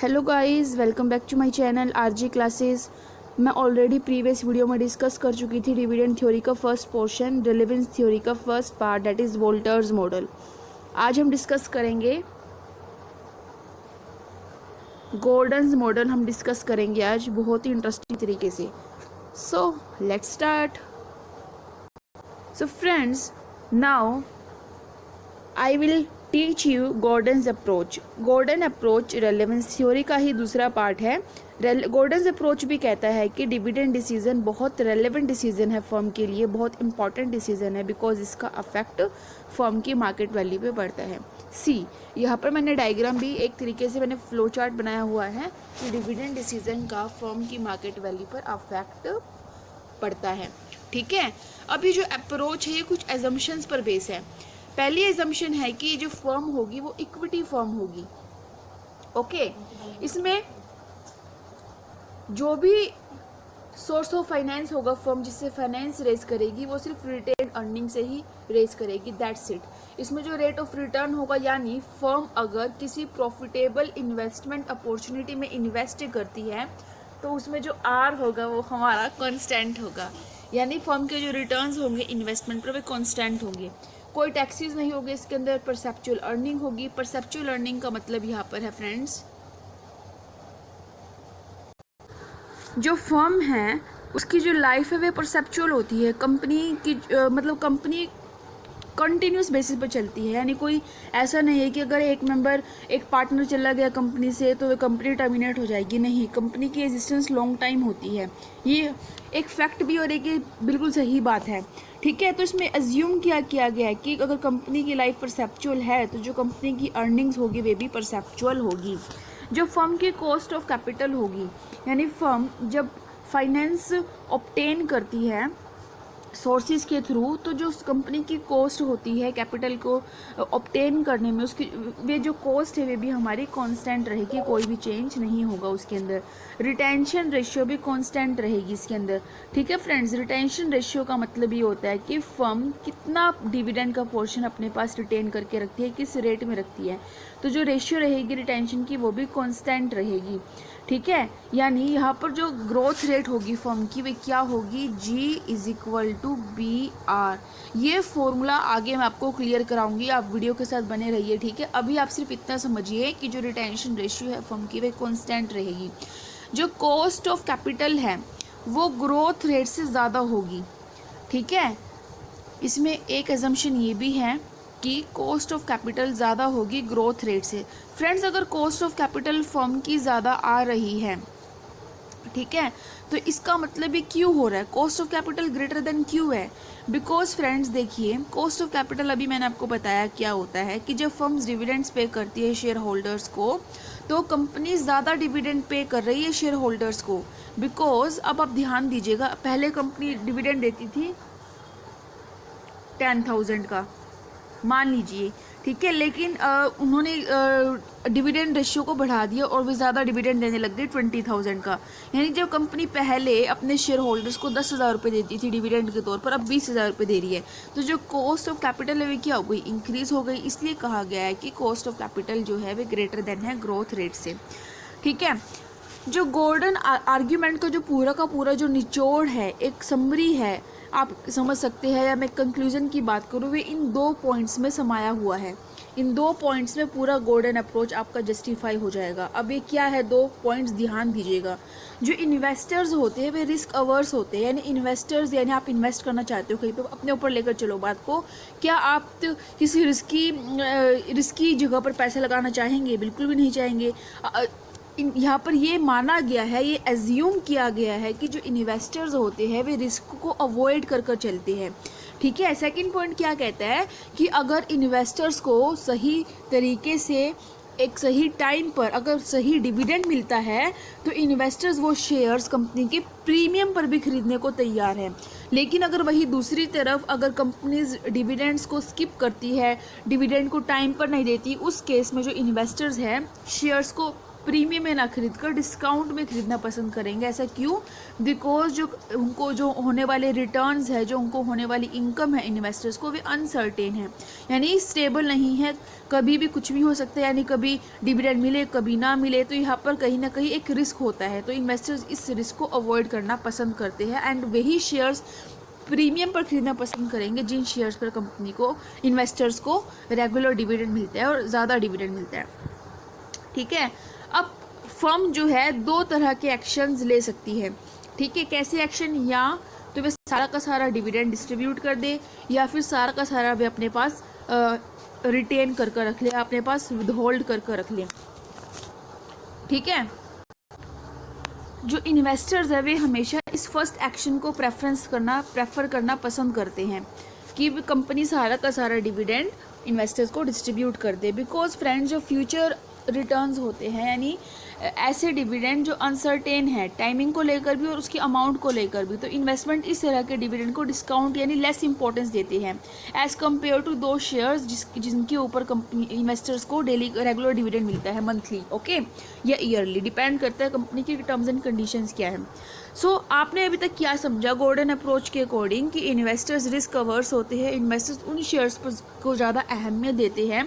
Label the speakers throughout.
Speaker 1: Hello guys, welcome back to my channel RG classes. मैं already previous video में discuss कर चुकी थी डिविडेंड थ्योरी का फर्स्ट पोर्शन, रिलेवेंस थ्योरी का first part, that is Walter's model. आज हम डिस्कस करेंगे गॉर्डन्स मॉडल। हम डिस्कस करेंगे आज बहुत ही इंटरेस्टिंग तरीके से। So let's start. So friends, now I will teach you Gordon's approach. Gordon approach relevance theory का ही दूसरा पार्ट है। गॉर्डन्स अप्रोच भी कहता है कि डिविडेंड डिसीजन बहुत रेलेवेंट डिसीजन है फर्म के लिए, बहुत इंपॉर्टेंट डिसीजन है, बिकॉज इसका अफेक्ट फर्म की मार्केट वैल्यू पे पड़ता है। सी, यहाँ पर मैंने डायग्राम भी एक तरीके से मैंने फ्लो चार्ट बनाया हुआ है कि डिविडेंड डिसीजन का फर्म की मार्केट वैल्यू पर अफेक्ट पड़ता है। ठीक है, अभी जो अप्रोच है ये कुछ एजम्पशंस पर बेस है। पहली एजम्पशन है कि जो फर्म होगी वो इक्विटी फर्म होगी। ओके, इसमें जो भी सोर्स ऑफ फाइनेंस होगा फर्म जिससे फाइनेंस रेज करेगी वो सिर्फ रिटेन अर्निंग से ही रेज करेगी, दैट्स इट। इसमें जो रेट ऑफ रिटर्न होगा, यानी फर्म अगर किसी प्रॉफिटेबल इन्वेस्टमेंट अपॉर्चुनिटी में इन्वेस्ट करती है तो उसमें जो आर होगा वो हमारा कांस्टेंट होगा, यानी फर्म के जो रिटर्न्स होंगे इन्वेस्टमेंट पर वे कांस्टेंट होंगे। कोई टैक्सेस नहीं होंगे इसके अंदर, परसेप्चुअल अर्निंग होगी। परसेप्चुअल अर्निंग का मतलब यहाँ पर है फ्रेंड्स, जो फर्म है उसकी जो लाइफ है वो परसेप्चुअल होती है। कंपनी की मतलब कंपनी कंटिन्यूस बेसिस पर चलती है, यानी कोई ऐसा नहीं है कि अगर एक मेंबर एक पार्टनर चला गया कंपनी से तो वो कंपनी टर्मिनेट हो जाएगी। नहीं, कंपनी की एग्जिस्टेंस लॉन्ग टाइम होती है। ये एक फैक्ट भी और एक बिल्कुल सही बात है। ठीक है, तो इसमें अज्यूम किया गया है कि अगर कंपनी की लाइफ परसेप्चुअल है तो जो कंपनी की अर्निंग्स होगी वे भी परसेप्चुअल होगी। जो फर्म की कॉस्ट ऑफ कैपिटल होगी, यानी फर्म जब फाइनेंस ऑब्टेन करती है सोर्सेज के थ्रू, तो जो कंपनी की कॉस्ट होती है कैपिटल को ऑब्टेन करने में, उसकी वे जो कॉस्ट है वे भी हमारी कांस्टेंट रहेगी, कोई भी चेंज नहीं होगा उसके अंदर। रिटेंशन रेशियो भी कांस्टेंट रहेगी इसके अंदर। ठीक है फ्रेंड्स, रिटेंशन रेशियो का मतलब ये होता है कि फर्म कितना डिविडेंड का पोर्शन अपने पास रिटेन करके रखती है, किस रेट में रखती है, तो जो रेशियो रहेगी रिटेंशन की वो भी कांस्टेंट रहेगी। ठीक है, यानी यहाँ पर जो ग्रोथ रेट होगी फर्म की वे क्या होगी, G=BR। ये फॉर्मूला आगे मैं आपको क्लियर कराऊंगी, आप वीडियो के साथ बने रहिए। ठीक है, अभी आप सिर्फ इतना समझिए कि जो रिटेंशन रेशियो है फर्म की वे कांस्टेंट रहेगी। जो कॉस्ट ऑफ कैपिटल है वो ग्रोथ रेट से ज़्यादा होगी। ठीक है, इसमें एक एजम्पशन ये भी है कि कॉस्ट ऑफ कैपिटल ज़्यादा होगी ग्रोथ रेट से। फ्रेंड्स, अगर कॉस्ट ऑफ कैपिटल फर्म की ज़्यादा आ रही है, ठीक है, तो इसका मतलब ये क्यों हो रहा है, cost of capital greater than क्यों है। बिकॉज फ्रेंड्स देखिए, कॉस्ट ऑफ कैपिटल अभी मैंने आपको बताया क्या होता है कि जब फर्म्स डिविडेंड्स पे करती है शेयर होल्डर्स को, तो कंपनी ज़्यादा डिविडेंड पे कर रही है शेयर होल्डर्स को। बिकॉज अब आप ध्यान दीजिएगा, पहले कंपनी डिविडेंड देती थी 10,000 का, मान लीजिए, ठीक है, लेकिन उन्होंने डिविडेंड रेशियो को बढ़ा दिया और वे ज़्यादा डिविडेंड देने लग गए 20,000 का। यानी जब कंपनी पहले अपने शेयर होल्डर्स को 10,000 रुपये देती थी डिविडेंड के तौर पर, अब 20,000 रुपये दे रही है, तो जो कॉस्ट ऑफ कैपिटल है वे क्या हो गई, इंक्रीज़ हो गई। इसलिए कहा गया है कि कॉस्ट ऑफ कैपिटल जो है वे ग्रेटर देन है ग्रोथ रेट से। ठीक है, जो गॉर्डन आर्ग्यूमेंट का जो पूरा का पूरा जो निचोड़ है, एक समरी है, आप समझ सकते हैं, या मैं कंक्लूजन की बात करूँ, वे इन 2 पॉइंट्स में समाया हुआ है। इन 2 पॉइंट्स में पूरा गॉर्डन अप्रोच आपका जस्टिफाई हो जाएगा। अब ये क्या है, 2 पॉइंट्स ध्यान दीजिएगा। जो इन्वेस्टर्स होते हैं वे रिस्क अवर्स होते हैं, यानी इन्वेस्टर्स, यानी आप इन्वेस्ट करना चाहते हो कहीं पे, अपने ऊपर लेकर चलो बात को, क्या आप किसी रिस्की जगह पर पैसा लगाना चाहेंगे, बिल्कुल भी नहीं चाहेंगे। यहाँ पर ये माना गया है, ये एज्यूम किया गया है कि जो इन्वेस्टर्स होते हैं वे रिस्क को अवॉइड कर कर चलते हैं। ठीक है, सेकंड पॉइंट क्या कहता है कि अगर इन्वेस्टर्स को सही तरीके से एक सही टाइम पर अगर सही डिविडेंड मिलता है तो इन्वेस्टर्स वो शेयर्स कंपनी के प्रीमियम पर भी खरीदने को तैयार है। लेकिन अगर वही दूसरी तरफ अगर कंपनीज डिविडेंड्स को स्किप करती है, डिविडेंड को टाइम पर नहीं देती, उस केस में जो इन्वेस्टर्स हैं शेयर्स को प्रीमियम में ना खरीद कर डिस्काउंट में खरीदना पसंद करेंगे। ऐसा क्यों? बिकॉज जो उनको जो होने वाले रिटर्न्स है, जो उनको होने वाली इनकम है इन्वेस्टर्स को, वे अनसर्टेन है, यानी स्टेबल नहीं है, कभी भी कुछ भी हो सकता है, यानी कभी डिविडेंड मिले कभी ना मिले। तो यहाँ पर कहीं ना कहीं एक रिस्क होता है, तो इन्वेस्टर्स इस रिस्क को अवॉइड करना पसंद करते हैं एंड वही शेयर्स प्रीमियम पर खरीदना पसंद करेंगे जिन शेयर्स पर कंपनी को, इन्वेस्टर्स को रेगुलर डिविडेंड मिलता है और ज़्यादा डिविडेंड मिलता है। ठीक है, अब फर्म जो है दो तरह के एक्शंस ले सकती है। ठीक है, कैसे एक्शन? या तो वे सारा का सारा डिविडेंड डिस्ट्रीब्यूट कर दे, या फिर सारा का सारा वे अपने पास रिटेन कर रख ले, अपने पास विदहोल्ड कर रख ले। ठीक है, जो इन्वेस्टर्स है वे हमेशा इस फर्स्ट एक्शन को प्रेफर करना पसंद करते हैं कि कंपनी सारा का सारा डिविडेंड इन्वेस्टर्स को डिस्ट्रीब्यूट कर दे। बिकॉज फ्रेंड्स, जो फ्यूचर रिटर्न्स होते हैं, यानी ऐसे डिविडेंड जो अनसर्टेन है टाइमिंग को लेकर भी और उसकी अमाउंट को लेकर भी, तो इन्वेस्टमेंट इस तरह के डिविडेंड को डिस्काउंट यानी लेस इंपॉर्टेंस देते हैं एज कम्पेयर टू दो शेयर्स जिनके ऊपर कंपनी इन्वेस्टर्स को डेली रेगुलर डिविडेंड मिलता है, मंथली ओके या ईयरली, डिपेंड करता है कंपनी की टर्म्स एंड कंडीशंस क्या है। सो आपने अभी तक क्या समझा? गॉर्डन अप्रोच के अकॉर्डिंग कि इन्वेस्टर्स रिस्क अवर्स होते हैं, इन्वेस्टर्स उन शेयर्स पर को ज़्यादा अहमियत देते हैं,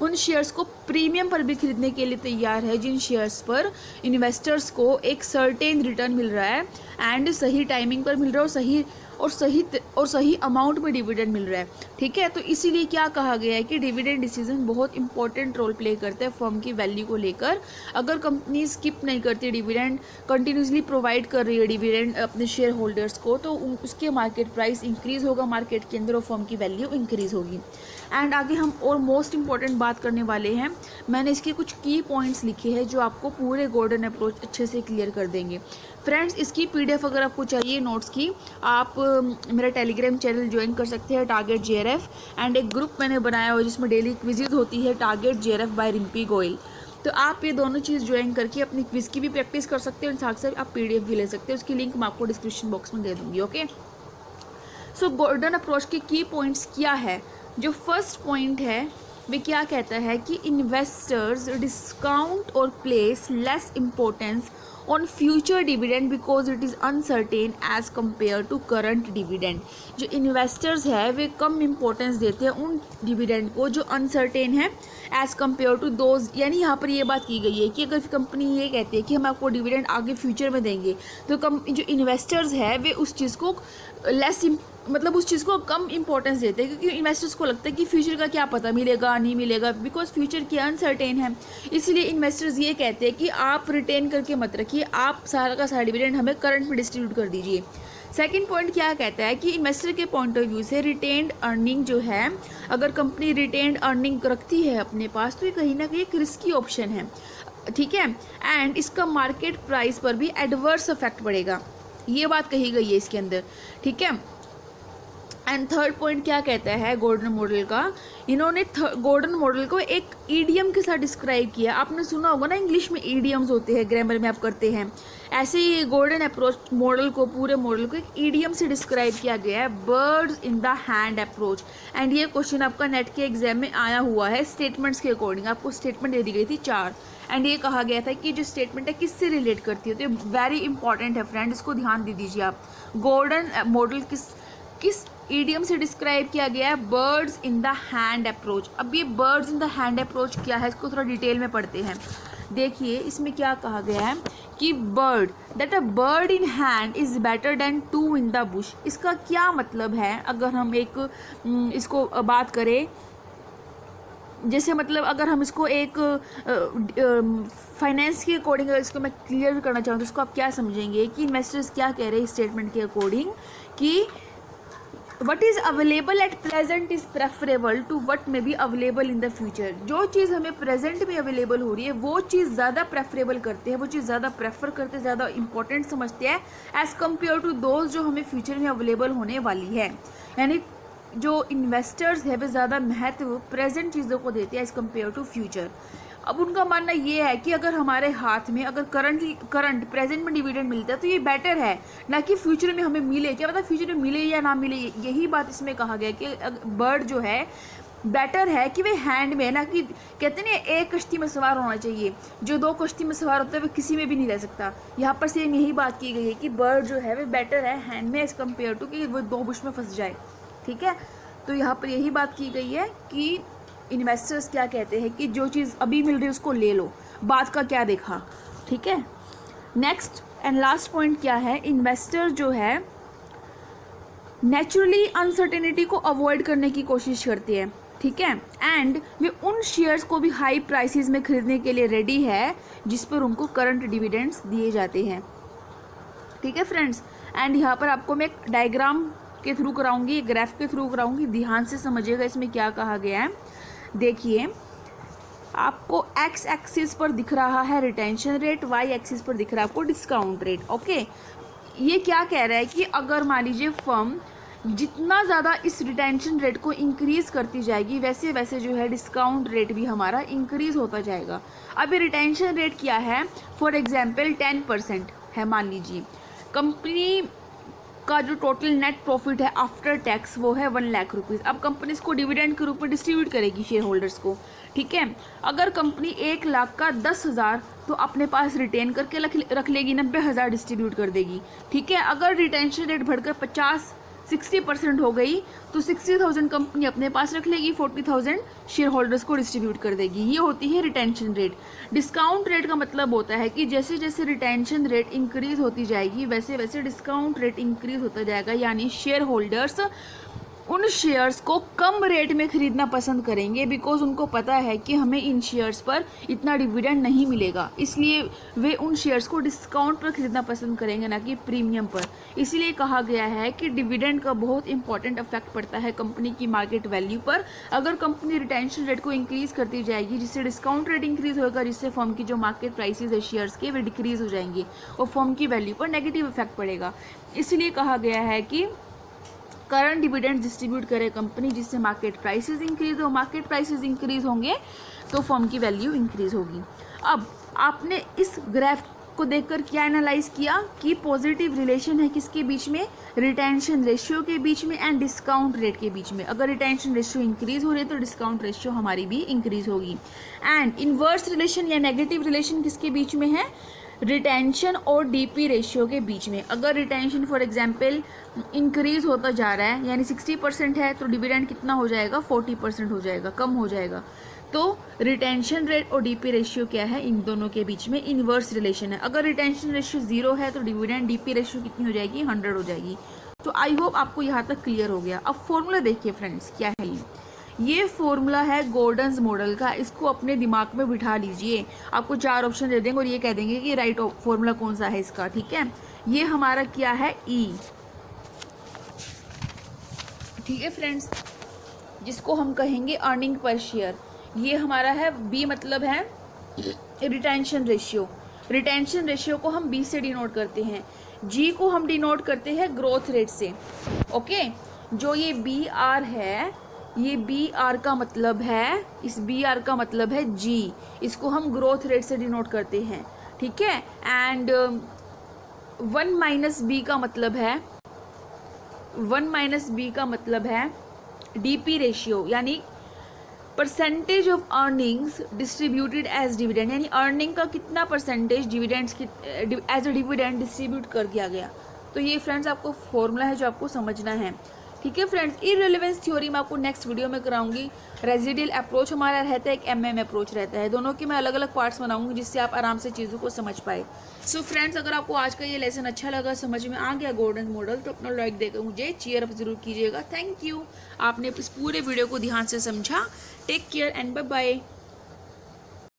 Speaker 1: उन शेयर्स को प्रीमियम पर भी खरीदने के लिए तैयार है जिन शेयर्स पर इन्वेस्टर्स को एक सर्टेन रिटर्न मिल रहा है एंड सही टाइमिंग पर मिल रहा है और सही अमाउंट में डिविडेंड मिल रहा है। ठीक है, तो इसीलिए क्या कहा गया है कि डिविडेंड डिसीजन बहुत इंपॉर्टेंट रोल प्ले करते हैं फर्म की वैल्यू को लेकर। अगर कंपनी स्किप नहीं करती डिविडेंड, कंटिन्यूसली प्रोवाइड कर रही है डिविडेंड अपने शेयर होल्डर्स को, तो उसके मार्केट प्राइस इंक्रीज होगा मार्केट के अंदर और फर्म की वैल्यू इंक्रीज होगी। एंड आगे हम और मोस्ट इंपॉर्टेंट बात करने वाले हैं, मैंने इसके कुछ की पॉइंट्स लिखे हैं जो आपको पूरे गॉर्डन अप्रोच अच्छे से क्लियर कर देंगे। फ्रेंड्स, इसकी पीडीएफ अगर आपको चाहिए नोट्स की, आप मेरा टेलीग्राम चैनल ज्वाइन कर सकते हैं टारगेट जेआरएफ, एंड एक ग्रुप मैंने बनाया हुआ जिसमें डेली क्विजेज होती है target JRF by Rimpi Goyal. तो आप ये दोनों चीज़ ज्वाइन करके अपनी क्विज की भी प्रैक्टिस कर सकते हैं और साथ साथ आप पीडीएफ भी ले सकते हैं। उसकी लिंक मैं आपको डिस्क्रिप्शन बॉक्स में दे दूँगी। ओके, सो गॉर्डन अप्रोच के की पॉइंट्स क्या है? जो फर्स्ट पॉइंट है वे क्या कहता है कि इन्वेस्टर्स डिस्काउंट और place less importance on future dividend because it is uncertain as compare to current dividend. जो इन्वेस्टर्स है वे कम इम्पोर्टेंस देते हैं उन डिविडेंड को जो अनसर्टेन है एज कम्पेयर टू दोज, यानी यहाँ पर ये बात की गई है कि अगर कंपनी ये कहती है कि हम आपको डिविडेंड आगे फ्यूचर में देंगे, तो जो इन्वेस्टर्स है वे उस चीज़ को उस चीज़ को कम इंपॉर्टेंस देते हैं, क्योंकि इन्वेस्टर्स को लगता है कि फ्यूचर का क्या पता मिलेगा नहीं मिलेगा, बिकॉज फ्यूचर की अनसर्टेन है। इसलिए इन्वेस्टर्स ये कहते हैं कि आप रिटेन करके मत रखिए, आप सारा का सारा डिविडेंड हमें करंट में डिस्ट्रीब्यूट कर दीजिए। सेकंड पॉइंट क्या कहता है कि इन्वेस्टर के पॉइंट ऑफ व्यू से रिटेन्ड अर्निंग जो है, अगर कंपनी रिटेन्ड अर्निंग रखती है अपने पास, तो ये कहीं ना कहीं एक रिस्की ऑप्शन है। ठीक है, एंड इसका मार्केट प्राइस पर भी एडवर्स इफेक्ट पड़ेगा, ये बात कही गई है इसके अंदर। ठीक है, एंड थर्ड पॉइंट क्या कहता है गॉर्डन मॉडल का, इन्होंने गॉर्डन मॉडल को एक ईडियम के साथ डिस्क्राइब किया। आपने सुना होगा ना, इंग्लिश में ईडियम्स होते हैं, ग्रामर में आप करते हैं, ऐसे ही गॉर्डन अप्रोच मॉडल को, पूरे मॉडल को एक ईडियम से डिस्क्राइब किया गया है, birds in the hand approach. And ये क्वेश्चन आपका नेट के एग्जाम में आया हुआ है स्टेटमेंट्स के अकॉर्डिंग, आपको स्टेटमेंट दे दी गई थी 4, एंड ये कहा गया था कि जो स्टेटमेंट है किससे रिलेट करती है, तो ये वेरी इंपॉर्टेंट है फ्रेंड, इसको ध्यान दे दीजिए आप। गॉर्डन मॉडल किस ईडियम से डिस्क्राइब किया गया है? Birds in the hand approach. अब ये birds in the hand approach क्या है, इसको थोड़ा डिटेल में पढ़ते हैं। देखिए इसमें क्या कहा गया है कि that a bird in hand is better than two in the bush. इसका क्या मतलब है? अगर हम इसको बात करें, जैसे मतलब अगर हम इसको एक फाइनेंस के अकॉर्डिंग इसको मैं क्लियर करना चाहूँ, तो इसको आप क्या समझेंगे कि इन्वेस्टर्स क्या कह रहे हैं स्टेटमेंट के अकॉर्डिंग कि what is available at present is preferable to what may be available in the future. जो चीज़ हमें प्रेजेंट में अवेलेबल हो रही है वो चीज़ ज़्यादा प्रेफरेबल करते हैं, वो चीज़ ज़्यादा प्रेफर करते हैं, ज़्यादा इंपॉर्टेंट समझते हैं एज कम्पेयर टू दोज जो हमें फ्यूचर में अवेलेबल होने वाली है। यानी जो इन्वेस्टर्स है वे ज़्यादा महत्व प्रेजेंट चीज़ों को देते हैं एज कम्पेयर टू फ्यूचर। अब उनका मानना ये है कि अगर हमारे हाथ में अगर करंट प्रेजेंट में डिविडेंड मिलता है तो ये बेटर है, ना कि फ्यूचर में हमें मिले। क्या पता फ्यूचर में मिले या ना मिले, यही बात इसमें कहा गया कि बर्ड जो है बेटर है कि वे हैंड में, ना कि कहते हैं ना एक कश्ती में सवार होना चाहिए, जो दो कश्ती में सवार होता है वो किसी में भी नहीं रह सकता। यहाँ पर सेम यही बात की गई है कि बर्ड जो है वो बेटर है हैंड में एज कम्पेयर टू कि वो दो बुश में फंस जाए। ठीक है, तो यहाँ पर यही बात की गई है कि इन्वेस्टर्स क्या कहते हैं कि जो चीज़ अभी मिल रही है उसको ले लो, बात का क्या देखा। ठीक है, नेक्स्ट एंड लास्ट पॉइंट क्या है, इन्वेस्टर जो है नेचुरली अनसर्टेनिटी को अवॉइड करने की कोशिश करते हैं। ठीक है, एंड वे उन शेयर्स को भी हाई प्राइसेस में खरीदने के लिए रेडी है जिस पर उनको करंट डिविडेंड्स दिए जाते हैं। ठीक है फ्रेंड्स, एंड यहाँ पर आपको मैं एक डायग्राम के थ्रू कराऊंगी, एक ग्राफ के थ्रू कराऊंगी, ध्यान से समझिएगा इसमें क्या कहा गया है। देखिए, आपको एक्स एक्सिस पर दिख रहा है रिटेंशन रेट, वाई एक्सिस पर दिख रहा है आपको डिस्काउंट रेट। ओके, ये क्या कह रहा है कि अगर मान लीजिए फर्म जितना ज़्यादा इस रिटेंशन रेट को इंक्रीज़ करती जाएगी वैसे वैसे जो है डिस्काउंट रेट भी हमारा इंक्रीज़ होता जाएगा। अब ये रिटेंशन रेट क्या है, फॉर एग्जांपल 10% है मान लीजिए, कंपनी का जो टोटल नेट प्रॉफिट है आफ्टर टैक्स वो है 1 लाख रुपीज़। अब कंपनी इसको डिविडेंड के रूप में डिस्ट्रीब्यूट करेगी शेयर होल्डर्स को। ठीक है, अगर कंपनी 1 लाख का 10,000 तो अपने पास रिटेन करके रख लेगी, 90,000 डिस्ट्रीब्यूट कर देगी। ठीक है, अगर रिटेंशन रेट बढ़कर 60% हो गई तो 60,000 कंपनी अपने पास रख लेगी, 40,000 शेयर होल्डर्स को डिस्ट्रीब्यूट कर देगी। ये होती है रिटेंशन रेट। डिस्काउंट रेट का मतलब होता है कि जैसे जैसे रिटेंशन रेट इंक्रीज होती जाएगी वैसे वैसे डिस्काउंट रेट इंक्रीज होता जाएगा, यानी शेयर होल्डर्स उन शेयर्स को कम रेट में खरीदना पसंद करेंगे बिकॉज उनको पता है कि हमें इन शेयर्स पर इतना डिविडेंड नहीं मिलेगा, इसलिए वे उन शेयर्स को डिस्काउंट पर खरीदना पसंद करेंगे, ना कि प्रीमियम पर। इसीलिए कहा गया है कि डिविडेंड का बहुत इंपॉर्टेंट इफेक्ट पड़ता है कंपनी की मार्केट वैल्यू पर। अगर कंपनी रिटेंशन रेट को इंक्रीज करती जाएगी जिससे डिस्काउंट रेट इंक्रीज होगा, जिससे फर्म की जो मार्केट प्राइसेज है शेयर्स के वे डिक्रीज हो जाएंगे और फर्म की वैल्यू पर नेगेटिव इफेक्ट पड़ेगा। इसलिए कहा गया है कि करंट डिविडेंड डिस्ट्रीब्यूट करे कंपनी जिससे मार्केट प्राइसेस इंक्रीज हो, मार्केट प्राइसेस इंक्रीज होंगे तो फर्म की वैल्यू इंक्रीज होगी। अब आपने इस ग्राफ को देखकर क्या एनालाइज किया कि पॉजिटिव रिलेशन है किसके बीच में, रिटेंशन रेशियो के बीच में एंड डिस्काउंट रेट के बीच में। अगर रिटेंशन रेशियो इंक्रीज हो रही है तो डिस्काउंट रेशियो हमारी भी इंक्रीज होगी। एंड इनवर्स रिलेशन या नेगेटिव रिलेशन किसके बीच में है, रिटेंशन और डीपी रेशियो के बीच में। अगर रिटेंशन फॉर एग्जांपल इंक्रीज होता जा रहा है यानी 60% है तो डिविडेंड कितना हो जाएगा, 40% हो जाएगा, कम हो जाएगा। तो रिटेंशन रेट और डीपी रेशियो क्या है, इन दोनों के बीच में इनवर्स रिलेशन है। अगर रिटेंशन रेशियो 0 है तो डिविडेंड डीपी रेशियो कितनी हो जाएगी, 100 हो जाएगी। तो आई होप आपको यहाँ तक क्लियर हो गया। अब फॉर्मूला देखिए फ्रेंड्स, क्या है ये फॉर्मूला है गॉर्डन्स मॉडल का। इसको अपने दिमाग में बिठा लीजिए। आपको 4 ऑप्शन दे देंगे और ये कह देंगे कि राइट फॉर्मूला कौन सा है इसका। ठीक है, ये हमारा क्या है, ई। ठीक है फ्रेंड्स, जिसको हम कहेंगे अर्निंग पर शेयर। ये हमारा है बी, मतलब है रिटेंशन रेशियो। रिटेंशन रेशियो को हम बी से डिनोट करते हैं। जी को हम डिनोट करते हैं ग्रोथ रेट से। ओके, जो ये बी आर है, ये बी आर का मतलब है, इस बी आर का मतलब है जी, इसको हम ग्रोथ रेट से डिनोट करते हैं। ठीक है, एंड 1 माइनस बी का मतलब है, 1 माइनस बी का मतलब है डीपी रेशियो, यानी percentage of earnings distributed as dividend, यानी अर्निंग का कितना percentage dividends as a dividend distribute कर दिया गया। तो ये फ्रेंड्स आपको फॉर्मूला है जो आपको समझना है। ठीक है फ्रेंड्स, इररिलेवेंस थ्योरी मैं आपको नेक्स्ट वीडियो में कराऊंगी। रेजिडियल अप्रोच हमारा रहता है, एक एमएम अप्रोच रहता है, दोनों के मैं अलग अलग पार्ट्स बनाऊंगी जिससे आप आराम से चीज़ों को समझ पाए। सो फ्रेंड्स, अगर आपको आज का ये लेसन अच्छा लगा, समझ में आ गया गॉर्डन मॉडल, तो अपना लाइक देकर मुझे चीयर अप जरूर कीजिएगा। थैंक यू, आपने इस पूरे वीडियो को ध्यान से समझा। Take care and bye bye.